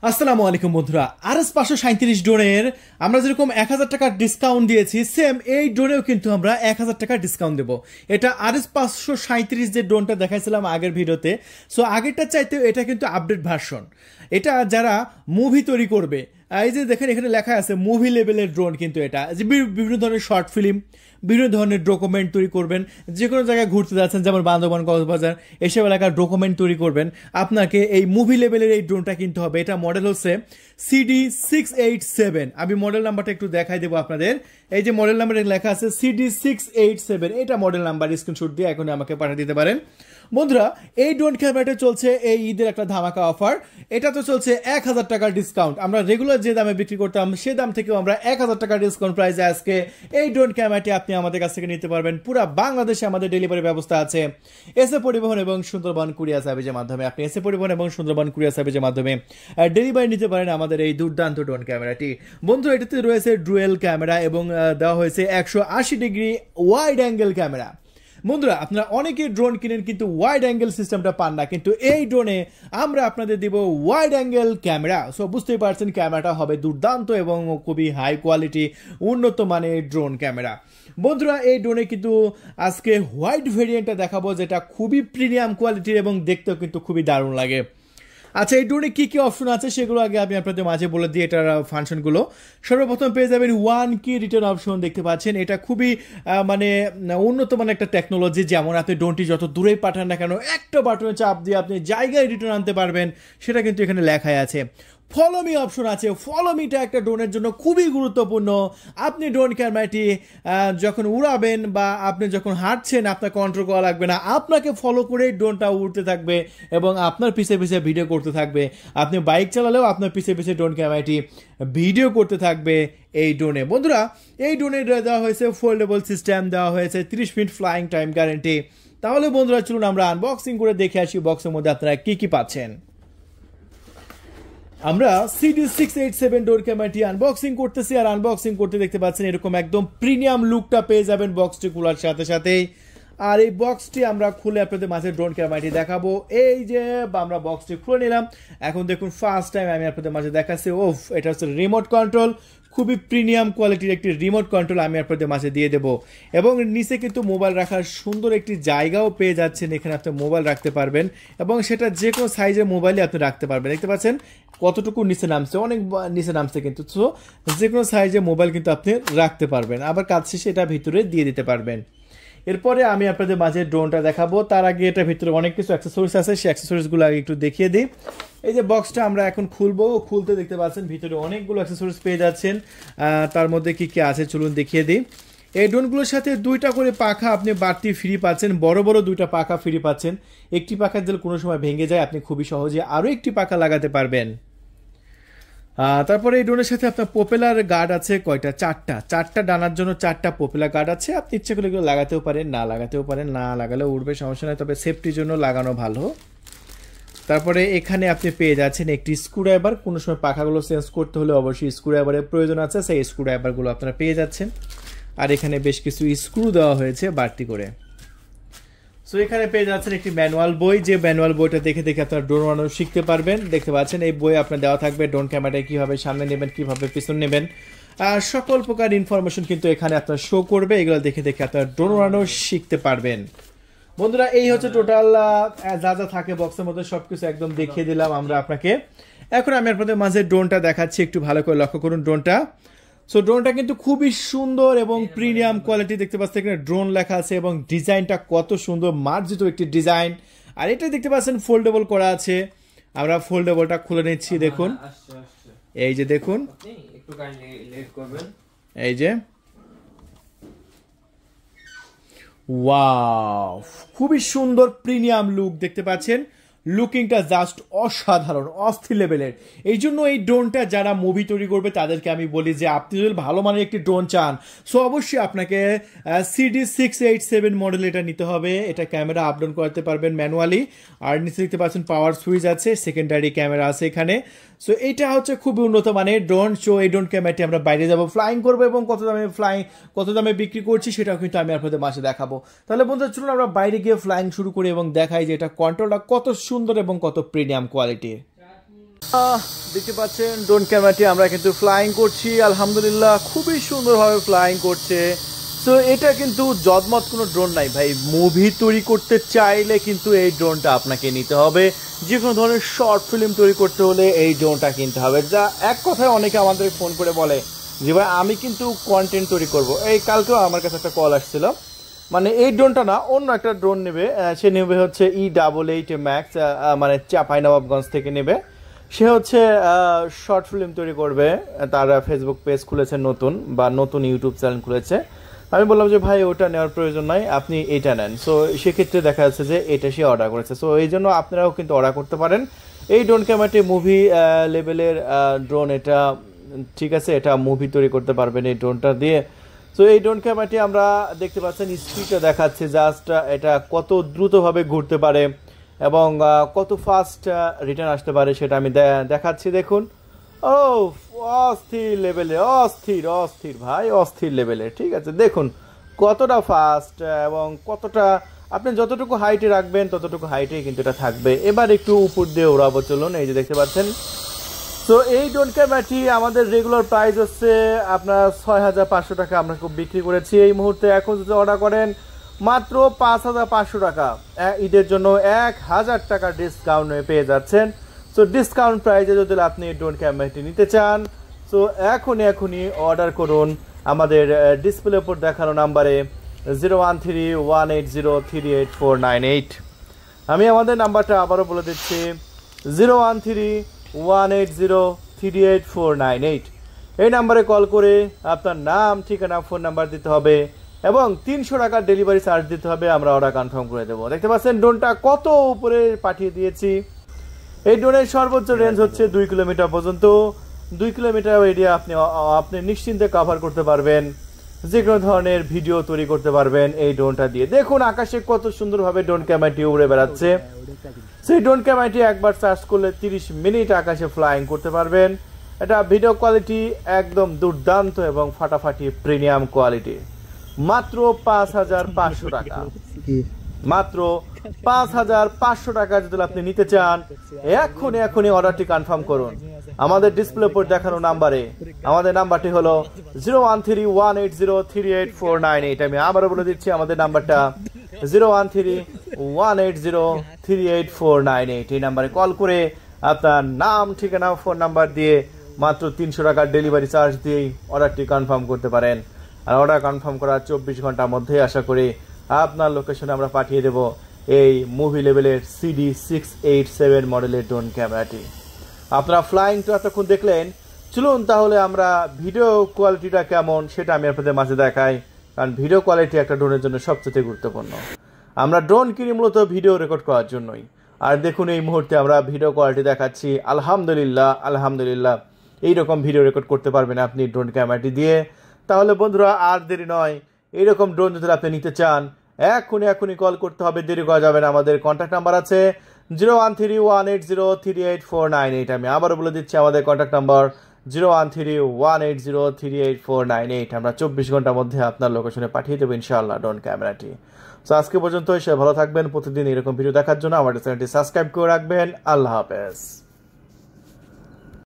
আসসালামু আলাইকুম বন্ধুরা, আরএস 537 ড্রোনের আমরা যেরকম 1000 টাকা ডিসকাউন্ট দিয়েছি, সেম এই ড্রোনেও কিন্তু আমরা 1000 টাকা ডিসকাউন্ট দেবো। এটা আরএস 537 যে ড্রোনটা দেখাইছিলাম আগের ভিডিওতে, সো আগেরটা চাইতেও এটা কিন্তু আপডেট ভার্সন। এটা যারা মুভি তৈরি করবে, এই যে দেখেন এখানে লেখা আছে মুভি লেভেলের ড্রোন, কিন্তু এটা যে বিভিন্ন ধরনের শর্ট ফিল্ম, বিভিন্ন ধরনের ডকুমেন্ট তৈরি করবেন, যে কোনো জায়গায় ঘুরতে যাচ্ছেন যেমন বান্দরবান, কক্সবাজার এসব এলাকার ডকুমেন্ট তৈরি করবেন, আপনাকে এই মুভি লেভেলের এই ড্রোনটা কিনতে হবে। এটা মডেল হচ্ছে CD687। আমি মডেল নাম্বারটা একটু দেখাই দেবো আপনাদের। এই যে মডেল নাম্বার লেখা আছে CD687, এটা মডেল নাম্বার, স্ক্রিনশট দিয়ে এখন আমাকে পাঠিয়ে দিতে পারেন। বন্ধুরা, এই ড্রোন ক্যামেরাটা চলছে এই ঈদের একটা ধামাকা অফার। এটা তো চলছে 1000 টাকার ডিসকাউন্ট। আমরা রেগুলার যে দামে বিক্রি করতাম সে দাম থেকেও আমরা 1000 টাকার ডিসকাউন্ট প্রাইসে আজকে এই ড্রোন ক্যামেরাটি আপনি আমাদের কাছ থেকে নিতে পারবেন। পুরো বাংলাদেশে আমাদের ডেলিভারি ব্যবস্থা আছে এসএ পরিবহন এবং সুন্দরবন কুরিয়ার সার্ভিসের মাধ্যমে। আপনি এসএ পরিবহন এবং সুন্দরবন কুরিয়ার সার্ভিসের মাধ্যমে ডেলিভারি নিতে পারেন আমাদের এই দুর্দান্ত ড্রোন ক্যামেরাটি। বন্ধুরা, এটাতে রয়েছে ডুয়েল ক্যামেরা এবং দেওয়া হয়েছে 180 ডিগ্রি ওয়াইড অ্যাঙ্গেল ক্যামেরা। বন্ধুরা, আপনারা অনেকে ড্রোন কিনেন কিন্তু ওয়াইড অ্যাঙ্গেল সিস্টেমটা পান না, কিন্তু এই ড্রোনে আমরা আপনাদের দিব ওয়াইড অ্যাঙ্গেল ক্যামেরা। সো বুঝতেই পারছেন ক্যামেরাটা হবে দুর্দান্ত এবং খুবই হাই কোয়ালিটি উন্নত মানের ড্রোন ক্যামেরা। বন্ধুরা, এই ড্রোনে কিন্তু আজকে হোয়াইট ভেরিয়েন্টটা দেখাবো, যেটা খুবই প্রিমিয়াম কোয়ালিটির এবং দেখতেও কিন্তু খুবই দারুণ লাগে। আচ্ছা, এই ড্রোনে কী কী অপশন আছে সেগুলো আগে আমি আপনাদের মাঝে বলে দিই এটার ফাংশনগুলো। সর্বপ্রথম পেয়ে যাবেন 1 কি রিটার্ন অপশন, দেখতে পাচ্ছেন এটা খুবই মানে উন্নত মানের একটা টেকনোলজি। যেমন আপনি ড্রোনটি যত দূরেই পাঠান না কেন, একটা বাটনে চাপ দিয়ে আপনি জায়গায় রিটার্ন আনতে পারবেন, সেটা কিন্তু এখানে লেখাই আছে। ফলো মি অপশন আছে। ফলো মিটা একটা ড্রোনের জন্য খুবই গুরুত্বপূর্ণ। আপনি ড্রোন ক্যামেরাটি যখন উড়াবেন বা আপনি যখন হাঁটছেন, আপনার কন্ট্রোল করা লাগবে না, আপনাকে ফলো করেই ড্রোনটা উড়তে থাকবে এবং আপনার পিছে পিছে ভিডিও করতে থাকবে। আপনি বাইক চালালেও আপনার পিছে পিছে ড্রোন ক্যামেরাটি ভিডিও করতে থাকবে এই ড্রোনে। বন্ধুরা, এই ড্রোনে দেওয়া হয়েছে ফোল্ডেবল সিস্টেম, দেওয়া হয়েছে 30 মিনিট ফ্লাইং টাইম গ্যারেন্টি। তাহলে বন্ধুরা চলুন আমরা আনবক্সিং করে দেখে আসি বক্সের মধ্যে আপনারা কি কি পাচ্ছেন। আমরা CD687 ডোর ক্যামেরাটি আনবক্সিং করতেছি, আর আনবক্সিং করতে দেখতে পাচ্ছেন এরকম একদম প্রিমিয়াম লুকটা পেয়ে যাবেন বক্সটি খোলার সাথে সাথেই। আর এই বক্সটি আমরা খুলে আপনাদের মাঝে ড্রোন ক্যামেরাটি দেখাবো। এই যে আমরা বক্সটি খুলে নিলাম, এখন দেখুন ফার্স্ট টাইম আমি আপনাদের মাঝে দেখাচ্ছি। ওফ, এটা হচ্ছে রিমোট কন্ট্রোল, খুবই প্রিমিয়াম কোয়ালিটির একটি রিমোট কন্ট্রোল আমি আপনাদের মাঝে দিয়ে দেবো। এবং নিচে কিন্তু মোবাইল রাখার সুন্দর একটি জায়গাও পেয়ে যাচ্ছেন, এখানে আপনি মোবাইল রাখতে পারবেন এবং সেটা যে কোনো সাইজের মোবাইলে আপনি রাখতে পারবেন। দেখতে পাচ্ছেন কতটুকু নিচে নামছে, অনেক নিচে নামছে কিন্তু। সো যে কোনো সাইজের মোবাইল কিন্তু আপনি রাখতে পারবেন, আবার কাজ শেষে এটা ভিতরে দিয়ে দিতে পারবেন। এরপরে আমি আপনাদের মাঝে ড্রোনটা দেখাবো, তার আগে এটার ভিতরে অনেক কিছু অ্যাক্সেসরিজ আছে, সেই অ্যাক্সেসরিজগুলো আগে একটু দেখিয়ে দিই। এই যে বক্সটা আমরা এখন খুলবো, খুলতে দেখতে পাচ্ছেন ভিতরে অনেকগুলো অ্যাক্সেসরিজ পেয়ে যাচ্ছেন। তার মধ্যে কি কি আছে চলুন দেখিয়ে দিই। এই ড্রোনগুলোর সাথে 2টা করে পাখা আপনি বাড়তি ফ্রি পাচ্ছেন, বড় বড় 2টা পাখা ফ্রি পাচ্ছেন। একটি পাখা দিলে কোনো সময় ভেঙে যায়, আপনি খুবই সহজে আরও একটি পাখা লাগাতে পারবেন। তারপরে এই ড্রোনের সাথে আপনার পপুলার গার্ড আছে কয়টা, 4টা ডানার জন্য 4টা পপুলার গার্ড আছে। আপনি ইচ্ছে করলে এগুলো লাগাতেও পারেন, না লাগাতেও পারেন, না লাগালেও উড়বে, সমস্যা নয়, তবে সেফটির জন্য লাগানো ভালো। তারপরে এখানে আপনি পেয়ে যাচ্ছেন একটি স্ক্রুড্রাইভার। কোনো সময় পাখাগুলো চেঞ্জ করতে হলে অবশ্যই স্ক্রুড্রাইভারের প্রয়োজন আছে, সেই স্ক্রুড্রাইভারগুলো আপনারা পেয়ে যাচ্ছেন। আর এখানে বেশ কিছু স্ক্রু দেওয়া হয়েছে বাড়তি করে। সো এখানে পেয়ে যাচ্ছেন একটি ম্যানুয়াল বই, যে ম্যানুয়াল বইটা দেখে দেখে আপনারা ড্রোন বানানো শিখতে পারবেন। দেখতে পাচ্ছেন এই বই আপনার দেওয়া থাকবে ড্রোন ক্যামেরাটা কীভাবে সামনে নেবেন, কীভাবে পিছন নেবেন, সকল প্রকার ইনফরমেশন কিন্তু এখানে আপনার শো করবে। এগুলো দেখে দেখে আপনারা ড্রোন বানানো শিখতে পারবেন। বন্ধুরা, এই হচ্ছে টোটাল যা যা থাকে বক্সের মধ্যে, সবকিছু একদম দেখিয়ে দিলাম আমরা আপনাকে। এখন আমি আপনাদের মাঝে ড্রোনটা দেখাচ্ছি, একটু ভালো করে লক্ষ্য করুন ড্রোনটা। সো ড্রোনটা কিন্তু খুবই সুন্দর এবং প্রিমিয়াম কোয়ালিটি, দেখতে পাচ্ছেন এখানে ড্রোন লেখা আছে এবং ডিজাইনটা কত সুন্দর, মার্জিত একটি ডিজাইন। আর এটা দেখতে পাচ্ছেন ফোল্ডেবল করা আছে। আমরা ফোল্ডেবলটা খুলে নিচ্ছি, দেখুন এই যে দেখুন, এই যে ওয়াও, খুবই সুন্দর প্রিমিয়াম লুক দেখতে পাচ্ছেন। লুকিংটা জাস্ট অসাধারণ, অস্থির লেভেলের। এই জন্য এই ড্রোনটা যারা মুভি তৈরি করবে তাদেরকে আমি বলি যে আপনি যদি ভালো মানের একটি ড্রোন চান, সো অবশ্যই আপনাকে CD687 মডেল এটা নিতে হবে। এটা ক্যামেরা আপ ডাউন করতে পারবেন ম্যানুয়ালি। আর নিচে দেখতে পাচ্ছেন পাওয়ার সুইচ আছে, সেকেন্ডারি ক্যামেরা আছে এখানে। সো এটা হচ্ছে খুবই উন্নত মানের ড্রোন। সো এই ড্রোন ক্যামেরাটি আমরা বাইরে যাব, ফ্লাইং করবো এবং কত দামে বিক্রি করছি সেটাও কিন্তু আমি আপনাদের মাঝে দেখাবো। তাহলে বন্ধুরা চলুন আমরা বাইরে গিয়ে ফ্লাইং শুরু করি এবং দেখাই যে এটা কন্ট্রোলটা কত সুন্দর এবং কত প্রিমিয়াম কোয়ালিটির। দেখতে পাচ্ছেন ড্রোন ক্যামেরাটি আমরা কিন্তু ফ্লাইং করছি, আলহামদুলিল্লাহ খুবই সুন্দরভাবে ফ্লাইং করছে। সো এটা কিন্তু জদমত কোনো ড্রোন নাই ভাই, মুভি তৈরি করতে চাইলে কিন্তু এই ড্রোনটা আপনাকে নিতে হবে। যে কোনো ধরনের শর্ট ফিল্ম তৈরি করতে হলে এই ড্রোনটা কিনতে হবে। যা এক কথায় অনেকে আমাদের ফোন করে বলে যে ভাই আমি কিন্তু কন্টেন্ট তৈরি করব। এই কালকেও আমার কাছে একটা কল আসছিল, মানে এই ড্রোনটা না অন্য একটা ড্রোন নেবে, সে নেবে হচ্ছে E88 ম্যাক্স, মানে চাঁপাইনবাবগঞ্জ থেকে নেবে। সে হচ্ছে শর্ট ফিল্ম তৈরি করবে, তার ফেসবুক পেজ খুলেছে নতুন, বা নতুন ইউটিউব চ্যানেল খুলেছে। আমি বললাম যে ভাই ওটা নেওয়ার প্রয়োজন নাই, আপনি এটা নেন। সো সেক্ষেত্রে দেখা যাচ্ছে যে এটা সে অর্ডার করেছে। সো এই জন্য আপনারাও কিন্তু অর্ডার করতে পারেন। এই ড্রোন ক্যামেরাটি মুভি লেভেলের ড্রোন, এটা ঠিক আছে, এটা মুভি তৈরি করতে পারবেন এই ড্রোনটা দিয়ে। সো এই ড্রোন ক্যামেরাটি আমরা দেখতে পাচ্ছেন স্পিডটা দেখাচ্ছে, জাস্ট এটা কত দ্রুতভাবে ঘুরতে পারে এবং কত ফাস্ট রিটার্ন আসতে পারে সেটা আমি দেখাচ্ছি। দেখুন, ও অস্থির লেভেলে, অস্থির অস্থির ভাই, অস্থির লেভেলে। ঠিক আছে, দেখুন কতটা ফাস্ট এবং কতটা, আপনি যতটুকু হাইটে রাখবেন ততটুকু হাইটে কিন্তু এটা থাকবে। এবার একটু উপর দিয়ে ওড়াবো, চলুন। এই যে দেখতে পাচ্ছেন। তো এই ড্রোন ক্যামেরাটি আমাদের রেগুলার প্রাইস হচ্ছে আপনার 6500 টাকা আমরা খুব বিক্রি করেছি এই মুহূর্তে। এখন যদি অর্ডার করেন মাত্র 5500 টাকা, ঈদের জন্য 1000 টাকা ডিসকাউন্ট পেয়ে যাচ্ছেন। সো ডিসকাউন্ট প্রাইসে যদি আপনি ড্রোন ক্যামেরাটি নিতে চান, সো এখনই অর্ডার করুন আমাদের ডিসপ্লে উপর দেখানো নাম্বারে 0131803848। আমি আমাদের নাম্বারটা আবারও বলে দিচ্ছি, 0131803848। এই নাম্বারে কল করে আপনার নাম, ঠিকানা, ফোন নাম্বার দিতে হবে এবং 300 টাকার ডেলিভারি চার্জ দিতে হবে, আমরা অর্ডার কনফার্ম করে দেবো। দেখতে পাচ্ছেন ড্রোনটা কত উপরে পাঠিয়ে দিয়েছি। এই ড্রোনের সর্বোচ্চ রেঞ্জ হচ্ছে 2 কিলোমিটার পর্যন্ত। 2 কিলোমিটার এরিয়া আপনি নিশ্চিন্তে কভার করতে পারবেন, যে কোনো ধরনের ভিডিও তৈরি করতে পারবেন এই ড্রোনটা দিয়ে। দেখুন আকাশে কত সুন্দরভাবে ড্রোন ক্যামেরাটি উড়ে বেড়াচ্ছে। সেই ড্রোন ক্যামেরাটি একবার চার্জ করলে 30 মিনিট আকাশে ফ্লাইং করতে পারবেন। এটা ভিডিও কোয়ালিটি একদম দুর্দান্ত এবং ফাটাফাটি প্রিমিয়াম কোয়ালিটি। মাত্র 5500 টাকা, মাত্র 5500 টাকা যদি আপনি নিতে চান, এখনই অর্ডারটি কনফার্ম করুন আমাদের ডিসপ্লে উপর দেখানো নাম্বারে। আমাদের নাম্বারটি হলো 0131803848। আমি আবারও বলে দিচ্ছি আমাদের নাম্বারটা 0131803848। এই নাম্বারে কল করে আপনার নাম, ঠিকানা, ফোন নাম্বার দিয়ে মাত্র 300 টাকার ডেলিভারি চার্জ দিয়েই অর্ডারটি কনফার্ম করতে পারেন। আর অর্ডার কনফার্ম করার 24 ঘন্টার মধ্যে আশা করি আপনার লোকেশনে আমরা পাঠিয়ে দেব এই মুভি লেভেলের CD687 মডেলের ড্রোন ক্যামেরাটি। আপনারা ফ্লাইং তো এতক্ষণ দেখলেন, চলুন তাহলে আমরা ভিডিও কোয়ালিটিটা কেমন সেটা আমি আপনাদের মাঝে দেখাই, কারণ ভিডিও কোয়ালিটি একটা ড্রোনের জন্য সবচেয়ে গুরুত্বপূর্ণ। আমরা ড্রোন কিনি মূলত ভিডিও রেকর্ড করার জন্যই। আর দেখুন এই মুহূর্তে আমরা ভিডিও কোয়ালিটি দেখাচ্ছি, আলহামদুলিল্লাহ এইরকম ভিডিও রেকর্ড করতে পারবেন আপনি ড্রোন ক্যামেরাটি দিয়ে। তাহলে বন্ধুরা আর দেরি নয়, এইরকম ড্রোন যদি আপনি নিতে চান এখনই কল করতে হবে, দেরি করা যাবে না। আমাদের কন্ট্যাক্ট নাম্বার আছে 0131803848। আমি আবারও বলে দিচ্ছি আমাদের কন্ট্যাক্ট নাম্বার 0131803848। আমরা 24 ঘন্টার মধ্যে আপনার লোকেশনে পাঠিয়ে দেবো ইনশাআল্লাহ ড্রোন ক্যামেরাটি। তো আজকে পর্যন্ত সবাই ভালো থাকবেন। প্রতিদিন এরকম ভিডিও দেখার জন্য আমাদের চ্যানেলটি সাবস্ক্রাইব করে রাখবেন। আল্লাহ হাফেজ।